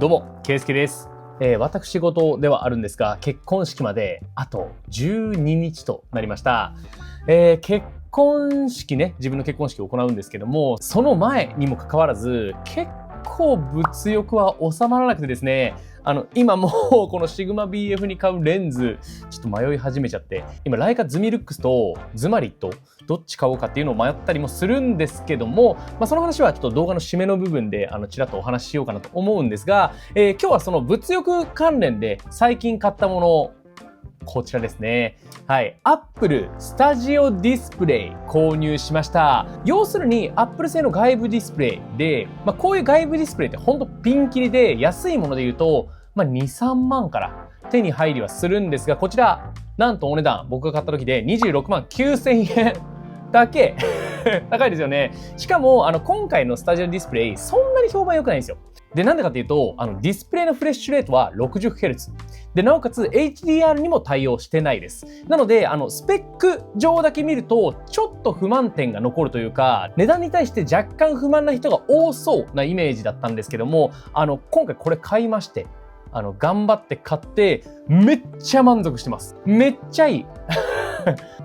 どうも、ケイスケです。私事ではあるんですが、結婚式まであと12日となりました。結婚式ね、自分の結婚式を行うんですけども、その前にもかかわらず、結構物欲は収まらなくてですね、今もうこのシグマ BF に買うレンズ、ちょっと迷い始めちゃって、今ライカズミルックスとズマリット、どっち買おうかっていうのを迷ったりもするんですけども、その話はちょっと動画の締めの部分でちらっとお話ししようかなと思うんですが、今日はその物欲関連で最近買ったもの、こちらですね。はい。Apple Studio Display 購入しました。要するに Apple 製の外部ディスプレイで、こういう外部ディスプレイってほんとピンキリで安いもので言うと、2、3万から手に入りはするんですが、こちら、なんとお値段、僕が買った時で26万9000円だけ高いですよね。しかも、今回のスタジオディスプレイ、そんなに評判良くないんですよ。で、なんでかっていうと、ディスプレイのフレッシュレートは 60Hz。で、なおかつ HDR にも対応してないです。なので、スペック上だけ見ると、ちょっと不満点が残るというか、値段に対して若干不満な人が多そうなイメージだったんですけども、今回これ買いまして、頑張って買って、めっちゃ満足してます。めっちゃいい。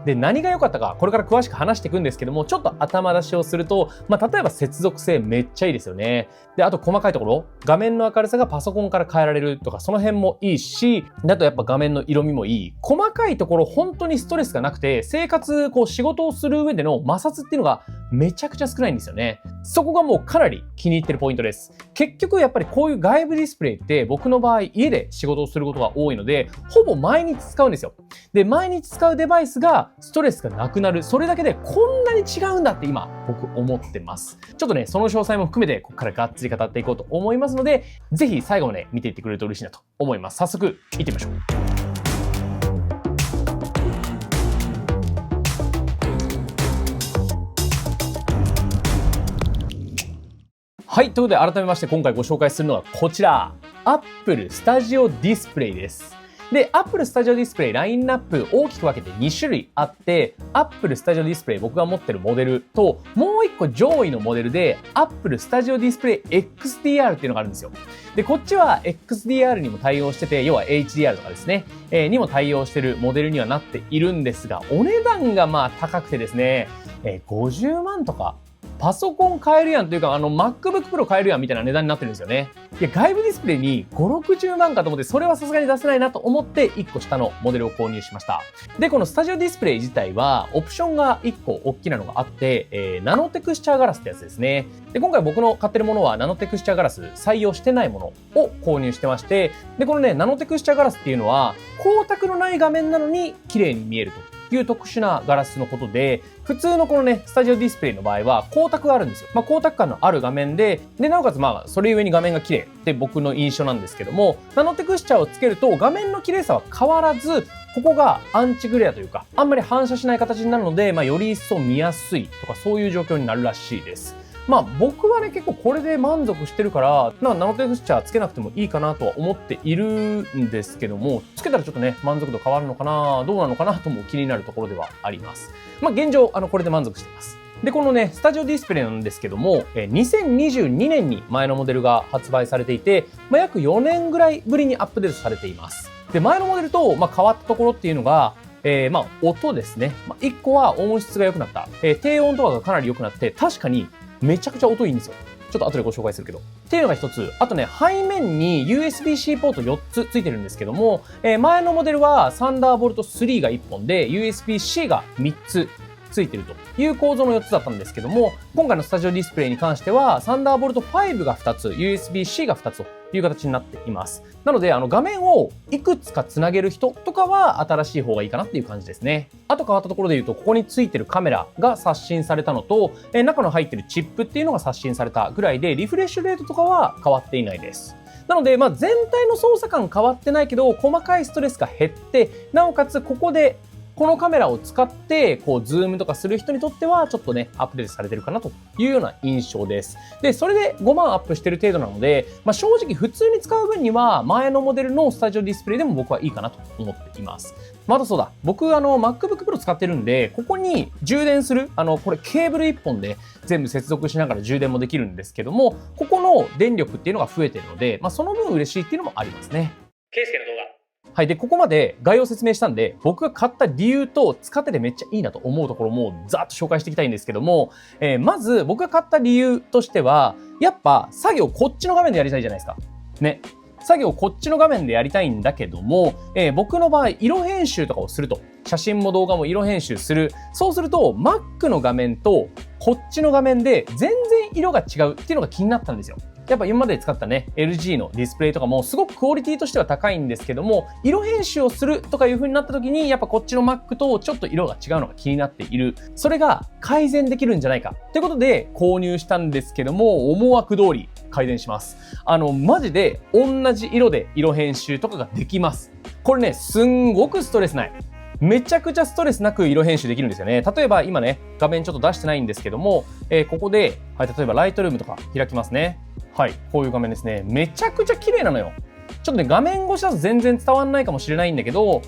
で、何が良かったか、これから詳しく話していくんですけども、ちょっと頭出しをすると、例えば接続性めっちゃいいですよね。で、あと細かいところ、画面の明るさがパソコンから変えられるとか、その辺もいいし、あとやっぱ画面の色味もいい。細かいところ、本当にストレスがなくて、生活、仕事をする上での摩擦っていうのがめちゃくちゃ少ないんですよね。そこがもうかなり気に入ってるポイントです。結局やっぱりこういう外部ディスプレイって僕の場合家で仕事をすることが多いので、ほぼ毎日使うんですよ。で、毎日使うデバイスがストレスがなくなる。それだけでこんなに違うんだって今僕思ってます。ちょっとね、その詳細も含めてここからがっつり語っていこうと思いますので、ぜひ最後まで見ていってくれると嬉しいなと思います。早速行ってみましょう。はい。ということで、改めまして今回ご紹介するのはこちら。Apple Studio Display です。で、Apple Studio Display ラインナップ大きく分けて2種類あって、Apple Studio Display 僕が持ってるモデルと、もう1個上位のモデルで Apple Studio Display XDR っていうのがあるんですよ。で、こっちは XDR にも対応してて、要は HDR とかですね、にも対応してるモデルにはなっているんですが、お値段が高くてですね、50万とか、パソコン買えるやんというか、MacBook Pro 買えるやんみたいな値段になってるんですよね。いや、外部ディスプレイに5、60万かと思って、それはさすがに出せないなと思って、1個下のモデルを購入しました。で、このスタジオディスプレイ自体は、オプションが1個大きなのがあって、ナノテクスチャーガラスってやつですね。で、今回僕の買ってるものは、ナノテクスチャーガラス採用してないものを購入してまして、で、このね、ナノテクスチャーガラスっていうのは、光沢のない画面なのに綺麗に見えると。いう特殊なガラスのことで、普通のこのね、スタジオディスプレイの場合は光沢があるんですよ。光沢感のある画面で、なおかつそれゆえに画面が綺麗って僕の印象なんですけども、ナノテクスチャーをつけると画面の綺麗さは変わらず、ここがアンチグレアというか、あんまり反射しない形になるので、より一層見やすいとかそういう状況になるらしいです。僕はね、結構これで満足してるから、ナノテクスチャーつけなくてもいいかなとは思っているんですけども、つけたらちょっとね、満足度変わるのかな、どうなのかなとも気になるところではあります。現状、これで満足しています。で、このね、スタジオディスプレイなんですけども、2022年に前のモデルが発売されていて、約4年ぐらいぶりにアップデートされています。で、前のモデルと、変わったところっていうのが、音ですね。1個は音質が良くなった。低音とかがかなり良くなって、確かにめちゃくちゃ音いいんですよ。ちょっと後でご紹介するけど。っていうのが一つ。あとね、背面に USB-C ポート4つついてるんですけども、前のモデルは Thunderbolt 3が1本で USB-C が3つついてるという構造の4つだったんですけども、今回のスタジオディスプレイに関しては Thunderbolt 5が2つ、USB-C が2つという形になっています。なので、画面をいくつかつなげる人とかは新しい方がいいかなっていう感じですね。あと変わったところで言うと、ここについてるカメラが刷新されたのと、中の入ってるチップっていうのが刷新されたぐらいで、リフレッシュレートとかは変わっていないです。なので、全体の操作感変わってないけど、細かいストレスが減って、なおかつここでこのカメラを使って、こう、ズームとかする人にとっては、ちょっとね、アップデートされてるかなというような印象です。で、それで5万アップしてる程度なので、正直普通に使う分には、前のモデルのスタジオディスプレイでも僕はいいかなと思っています。またそうだ、僕MacBook Pro 使ってるんで、ここに充電する、これケーブル1本で全部接続しながら充電もできるんですけども、ここの電力っていうのが増えてるので、その分嬉しいっていうのもありますね。ケイスケの動画。はい。で、ここまで概要を説明したんで、僕が買った理由と使っててめっちゃいいなと思うところもざーっと紹介していきたいんですけども、まず僕が買った理由としては、やっぱ作業こっちの画面でやりたいじゃないですか。ね。作業こっちの画面でやりたいんだけども、僕の場合、色編集とかをすると。写真も動画も色編集する。そうすると、Mac の画面とこっちの画面で全然色が違うっていうのが気になったんですよ。やっぱ今まで使ったね、LG のディスプレイとかもすごくクオリティとしては高いんですけども、色編集をするとかいう風になった時に、やっぱこっちの Mac とちょっと色が違うのが気になっている。それが改善できるんじゃないか。ということで購入したんですけども、思惑通り改善します。マジで同じ色で色編集とかができます。これね、すんごくストレスない。めちゃくちゃストレスなく色編集できるんですよね。例えば今ね、画面ちょっと出してないんですけども、ここで、はい、例えばライトルームとか開きますね。はい、こういう画面ですね。めちゃくちゃ綺麗なのよ。ちょっとね、画面越しだと全然伝わんないかもしれないんだけど、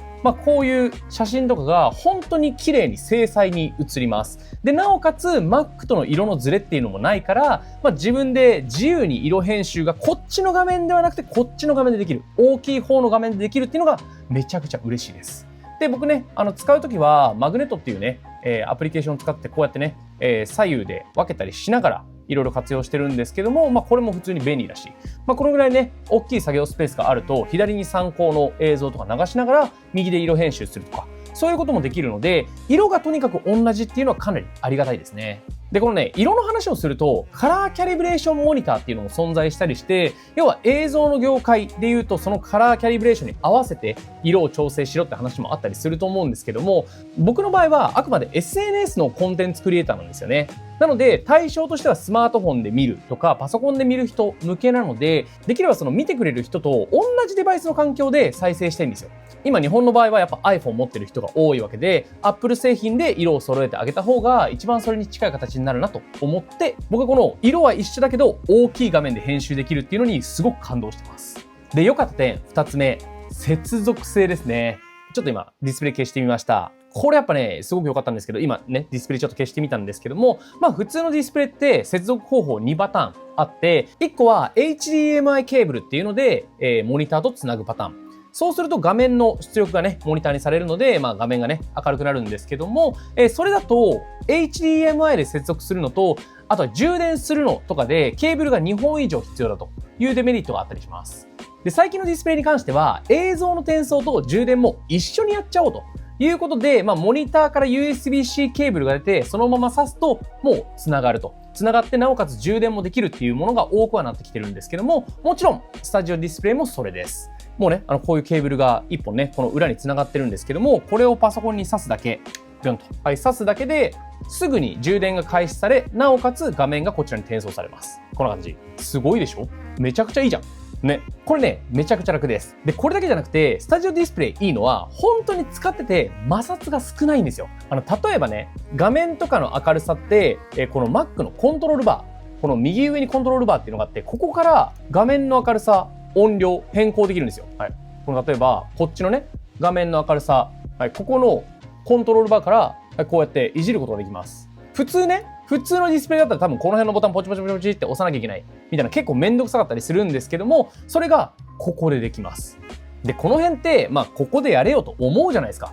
こういう写真とかが本当に綺麗に精細に写ります。で、なおかつ Mac との色のズレっていうのもないから、自分で自由に色編集がこっちの画面ではなくてこっちの画面でできる。大きい方の画面でできるっていうのがめちゃくちゃ嬉しいです。で、僕ね、使うときはマグネットっていうね、アプリケーションを使ってこうやってね、左右で分けたりしながらいろいろ活用してるんですけども、これも普通に便利だし、このぐらいね、大きい作業スペースがあると、左に参考の映像とか流しながら、右で色編集するとか、そういうこともできるので、色がとにかく同じっていうのはかなりありがたいですね。で、このね、色の話をすると、カラーキャリブレーションモニターっていうのも存在したりして、要は映像の業界で言うと、そのカラーキャリブレーションに合わせて色を調整しろって話もあったりすると思うんですけども、僕の場合はあくまで SNS のコンテンツクリエイターなんですよね。なので、対象としてはスマートフォンで見るとか、パソコンで見る人向けなので、できればその見てくれる人と同じデバイスの環境で再生したいんですよ。今日本の場合はやっぱ iPhone 持ってる人が多いわけで、Apple 製品で色を揃えてあげた方が一番それに近い形になるなと思って、僕はこの色は一緒だけど大きい画面で編集できるっていうのにすごく感動してます。で、良かった点2つ目、接続性ですね。ちょっと今ディスプレイ消してみました。これやっぱね、すごく良かったんですけど、今ね、ディスプレイちょっと消してみたんですけども、普通のディスプレイって接続方法2パターンあって、1個は HDMI ケーブルっていうので、モニターとつなぐパターン。そうすると画面の出力がね、モニターにされるので、画面がね、明るくなるんですけども、それだと HDMI で接続するのと、あとは充電するのとかでケーブルが2本以上必要だというデメリットがあったりします。で、最近のディスプレイに関しては映像の転送と充電も一緒にやっちゃおうということで、モニターから USB-C ケーブルが出て、そのまま挿すともう繋がると。繋がってなおかつ充電もできるっていうものが多くはなってきてるんですけども、もちろんスタジオディスプレイもそれです。もうね、こういうケーブルが1本ね、この裏に繋がってるんですけども、これをパソコンに挿すだけ、ビョンと。はい、挿すだけで、すぐに充電が開始され、なおかつ画面がこちらに転送されます。こんな感じ。すごいでしょ？めちゃくちゃいいじゃん。ね。これね、めちゃくちゃ楽です。で、これだけじゃなくて、スタジオディスプレイいいのは、本当に使ってて摩擦が少ないんですよ。例えばね、画面とかの明るさって、この Mac のコントロールバー、この右上にコントロールバーっていうのがあって、ここから画面の明るさ、音量変更できるんですよ。はい。この例えば、こっちのね、画面の明るさ、はい、ここのコントロールバーから、はい、こうやっていじることができます。普通のディスプレイだったら多分この辺のボタンポチポチポチポチって押さなきゃいけないみたいな結構めんどくさかったりするんですけども、それがここでできます。で、この辺って、ここでやれよと思うじゃないですか。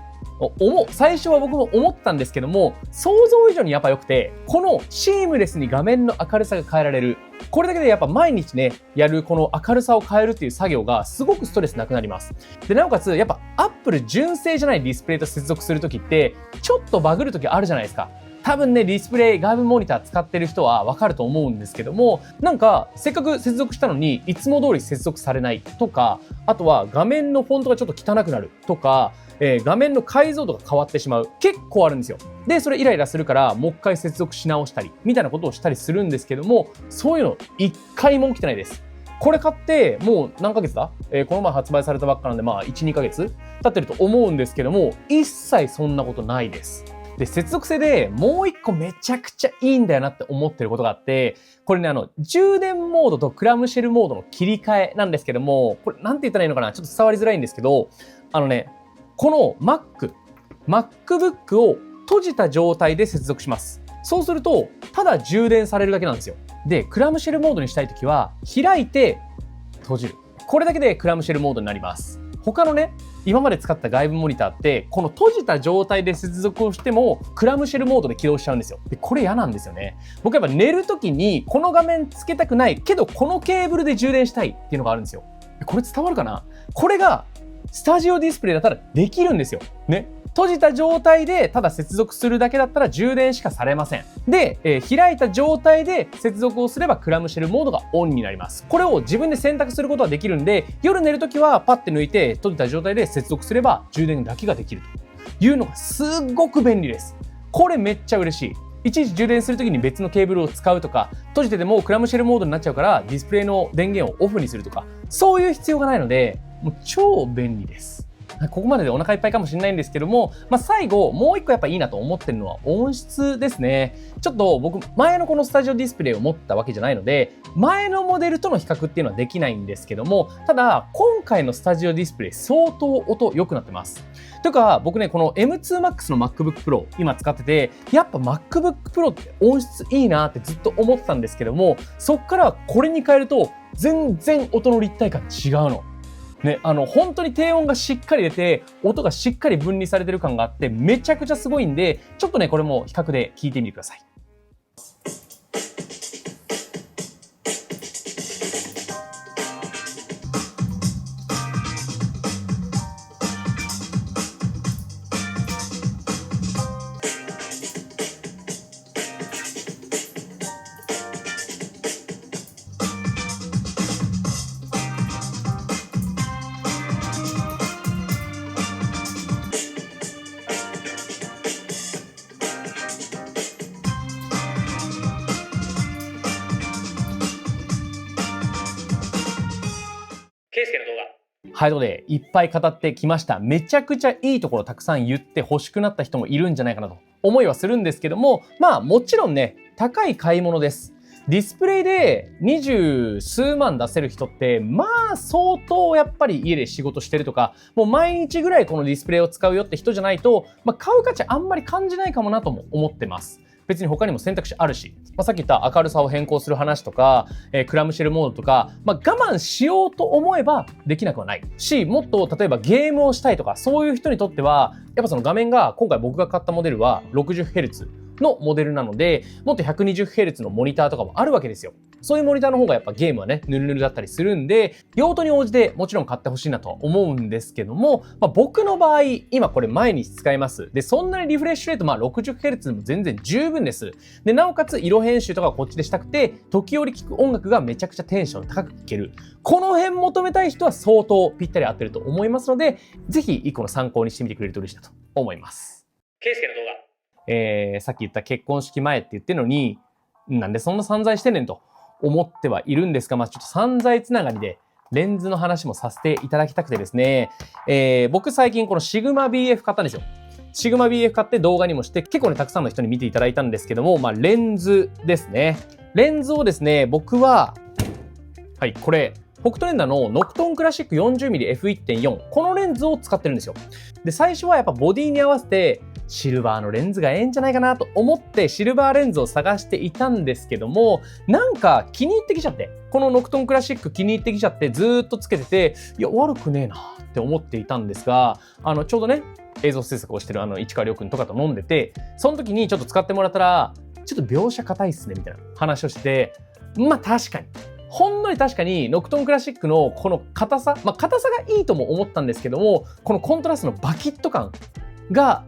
最初は僕も思ったんですけども、想像以上にやっぱ良くて、このシームレスに画面の明るさが変えられる。これだけでやっぱ毎日ね、やるこの明るさを変えるっていう作業がすごくストレスなくなります。で、なおかつ、やっぱ Apple 純正じゃないディスプレイと接続するときって、ちょっとバグるときあるじゃないですか。多分ね、ディスプレイ、外部モニター使ってる人はわかると思うんですけども、なんか、せっかく接続したのに、いつも通り接続されないとか、あとは画面のフォントがちょっと汚くなるとか、画面の解像度が変わってしまう。結構あるんですよ。で、それイライラするから、もう一回接続し直したり、みたいなことをしたりするんですけども、そういうの一回も起きてないです。これ買ってもう何ヶ月だ、この前発売されたばっかなんで1、2ヶ月経ってると思うんですけども、一切そんなことないです。で、接続性でもう一個めちゃくちゃいいんだよなって思ってることがあって、これね、充電モードとクラムシェルモードの切り替えなんですけども、これなんて言ったらいいのかな、ちょっと伝わりづらいんですけど、この MacBook を閉じた状態で接続します。そうすると、ただ充電されるだけなんですよ。で、クラムシェルモードにしたいときは、開いて閉じる。これだけでクラムシェルモードになります。他のね、今まで使った外部モニターって、この閉じた状態で接続をしても、クラムシェルモードで起動しちゃうんですよ。で、これ嫌なんですよね。僕やっぱ寝るときに、この画面つけたくない、けどこのケーブルで充電したいっていうのがあるんですよ。これ伝わるかな？これが、スタジオディスプレイだったらできるんですよ。ね。閉じた状態でただ接続するだけだったら充電しかされません。で、開いた状態で接続をすればクラムシェルモードがオンになります。これを自分で選択することはできるんで、夜寝るときはパッて抜いて閉じた状態で接続すれば充電だけができるというのがすっごく便利です。これめっちゃ嬉しい。いちいち充電するときに別のケーブルを使うとか、閉じててもクラムシェルモードになっちゃうからディスプレイの電源をオフにするとか、そういう必要がないので、もう超便利です。ここまででお腹いっぱいかもしれないんですけども、最後もう一個やっぱいいなと思ってるのは音質ですね。ちょっと僕前のこのスタジオディスプレイを持ったわけじゃないので、前のモデルとの比較っていうのはできないんですけども、ただ今回のスタジオディスプレイ相当音良くなってます。というか僕ね、この M2Max の MacBook Pro 今使ってて、やっぱ MacBook Pro って音質いいなってずっと思ってたんですけども、そっからこれに変えると全然音の立体感違うの。ね、本当に低音がしっかり出て、音がしっかり分離されてる感があって、めちゃくちゃすごいんで、ちょっとね、これも比較で聞いてみてください。ケイスケの動画。はい、ということで、いっぱい語ってきました。めちゃくちゃいいところたくさん言って欲しくなった人もいるんじゃないかなと思いはするんですけども、もちろんね、高い買い物です。ディスプレイで20数万出せる人って、相当やっぱり家で仕事してるとか、もう毎日ぐらいこのディスプレイを使うよって人じゃないと、買う価値あんまり感じないかもなとも思ってます。別に他にも選択肢あるし、さっき言った明るさを変更する話とか、クラムシェルモードとか、我慢しようと思えばできなくはないし、もっと例えばゲームをしたいとか、そういう人にとっては、やっぱその画面が、今回僕が買ったモデルは 60Hz のモデルなので、もっと 120Hz のモニターとかもあるわけですよ。そういうモニターの方がやっぱゲームはね、ヌルヌルだったりするんで、用途に応じてもちろん買ってほしいなとは思うんですけども、僕の場合、今これ毎日使います。で、そんなにリフレッシュレート、60Hz でも全然十分です。で、なおかつ色編集とかこっちでしたくて、時折聴く音楽がめちゃくちゃテンション高く聴ける。この辺求めたい人は相当ぴったり合ってると思いますので、ぜひ一個の参考にしてみてくれると嬉しいなと思います。ケイスケの動画。さっき言った結婚式前って言ってるのに、なんでそんな散財してんねんと思ってはいるんですが、ちょっと散財つながりでレンズの話もさせていただきたくてですね、僕最近このシグマ BF 買ったんですよ。シグマ BF 買って動画にもして結構ねたくさんの人に見ていただいたんですけども、レンズですね。レンズをですね、僕は、はい、これ、フォクトレンダーのノクトンクラシック 40mm F1.4、このレンズを使ってるんですよ。で、最初はやっぱボディに合わせて、シルバーのレンズがええんじゃないかなと思ってシルバーレンズを探していたんですけども、なんか気に入ってきちゃって、このノクトンクラシック気に入ってきちゃってずーっとつけてて、いや悪くねえなって思っていたんですが、ちょうどね映像制作をしてる市川亮君とかと飲んでて、その時にちょっと使ってもらったらちょっと描写硬いっすねみたいな話をしてて、確かにほんのり確かにノクトンクラシックのこの硬さ、硬さがいいとも思ったんですけども、このコントラストのバキッと感が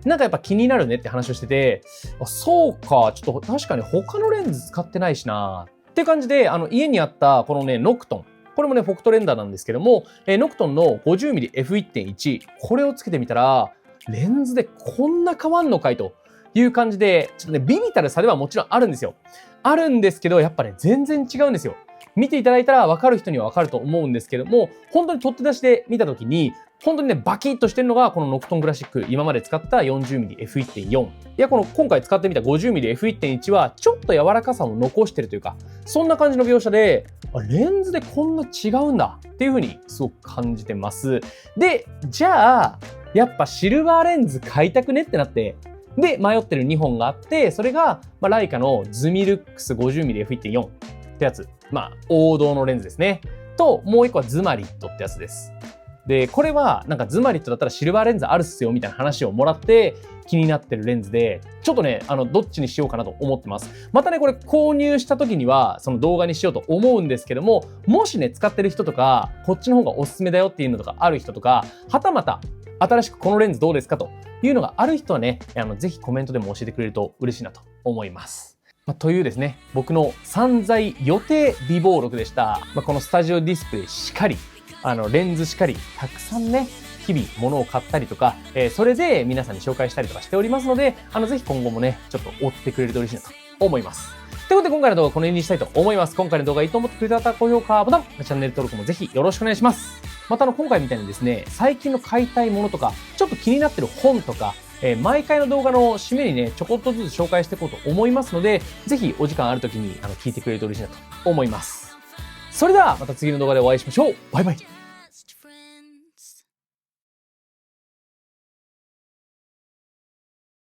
なんかやっぱ気になるねって話をしてて、そうか、ちょっと確かに他のレンズ使ってないしなっていう感じで、家にあったこのね、ノクトン。これもね、フォクトレンダーなんですけども、ノクトンの 50mm F1.1。これをつけてみたら、レンズでこんな変わんのかいという感じで、ちょっとね、ビビたる差ではもちろんあるんですよ。あるんですけど、やっぱね、全然違うんですよ。見ていただいたら分かる人には分かると思うんですけども、本当に取って出しで見たときに、本当にね、バキッとしてるのが、このノクトンクラシック、今まで使った 40mmF1.4。いや、この今回使ってみた 50mmF1.1 は、ちょっと柔らかさを残してるというか、そんな感じの描写で、レンズでこんな違うんだっていう風にすごく感じてます。で、じゃあ、やっぱシルバーレンズ買いたくねってなって、で、迷ってる2本があって、それが、ライカのズミルックス 50mmF1.4 ってやつ。王道のレンズですね。と、もう1個はズマリットってやつです。で、これは、なんかズマリットだったらシルバーレンズあるっすよみたいな話をもらって気になってるレンズで、ちょっとね、どっちにしようかなと思ってます。またね、これ購入した時には、その動画にしようと思うんですけども、もしね、使ってる人とか、こっちの方がおすすめだよっていうのとかある人とか、はたまた、新しくこのレンズどうですかというのがある人はね、ぜひコメントでも教えてくれると嬉しいなと思います。というですね、僕の散財予定備忘録でした。このスタジオディスプレイしかり、レンズしかり、たくさんね、日々物を買ったりとか、それで皆さんに紹介したりとかしておりますので、ぜひ今後もね、ちょっと追ってくれると嬉しいなと思います。ということで今回の動画はこの辺にしたいと思います。今回の動画いいと思ってくれた方は高評価ボタン、チャンネル登録もぜひよろしくお願いします。また今回みたいにですね、最近の買いたいものとか、ちょっと気になってる本とか、毎回の動画の締めにね、ちょこっとずつ紹介していこうと思いますので、ぜひお時間ある時に聞いてくれると嬉しいなと思います。それではまた次の動画でお会いしましょう。バイバイ。